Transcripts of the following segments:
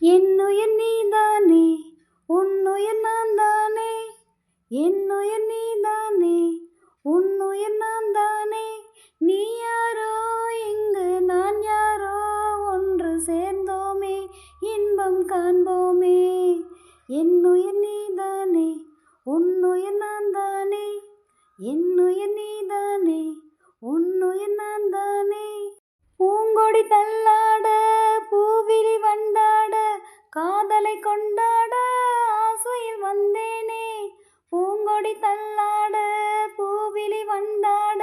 என்னுயிர் நீதானே, உன்னுயிர் நான் தானே. என்னுயிர் நீதானே, உன்னுயிர் நான் தானே. நீ யாரோ இங்கு நான் யாரோ, ஒன்று சேர்ந்தோமே இன்பம் காண்போமே. என்னுயிர் நீதானே, உன்னுயிர் நான் தானே. என்னுயிர் நீதானே, உன்னுயிர் நான் தானே. பூங்கொடி தள்ளாட பூவிழி வண்டாட, காதலை கொண்டாட ஆசையில் வந்தேனே. பூங்கொடி தள்ளாட பூவிழி வண்டாட,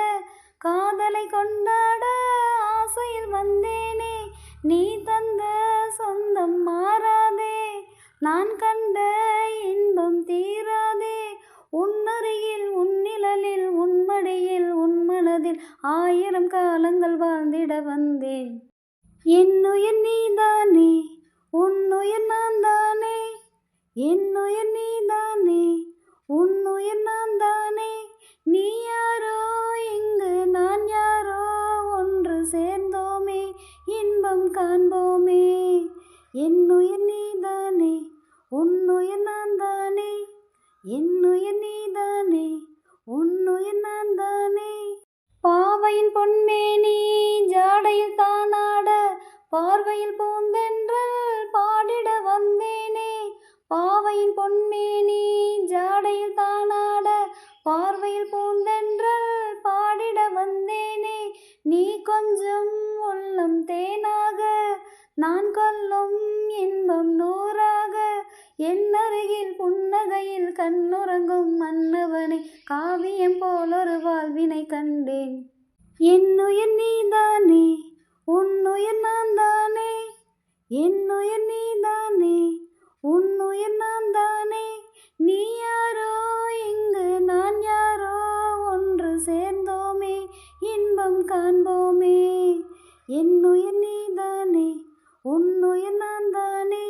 காதலை கொண்டாட ஆசையில் வந்தேனே. நீ தந்த சொந்தம் மாறாதே, நான் கண்ட இன்பம் தீராதே. உன்னருகில் உன்னிழலில் உன்மடியில் உன் மனதில் 1000 காலங்கள் வாழ்ந்திட வந்தேன். என்னுயிர் நீதானே, உன்னுயிர் நான் தானே. என்னுயிர் நீதானே, உன்னுயிர் நான் தானே. நீ யாரோ இங்கு நான் யாரோ, ஒன்று சேர்ந்தோமே இன்பம் காண்போமே. என்னுயிர் நீதானே, உன்னுயிர் நான் தானே. என்னுயிர் நீதானே, உன்னுயிர் நான் தானே. பாவையின் பொன்மேனி ஜாடையில் தானாட, பார்வையில் பூந்தென்றல் பாடிட வந்தேனே. பாவையின் பொன்மேனி ஜாடையில் தானாட, பார்வையில் பூந்தென்றல் பாடிட வந்தேனே. நீ கொஞ்சம் உள்ளம் தேனாக, நான் கொல்லும் இன்பம் நூறாக. என்னருகில் புன்னகையில் கண்ணுறங்கும் மன்னவனை, காவியம் போலொரு வாழ்வினை கண்டேன். என்னுயிர் நீதானே, உன்னுயிர் நான் தானே. என்னுயிர் நீதானே, உன்னுயிர் நான் தானே. நீ யாரோ இங்கு நான் யாரோ, ஒன்று சேர்ந்தோமே இன்பம் காண்போமே. என்னுயிர் நீதானே, உன்னுயிர் நான் தானே.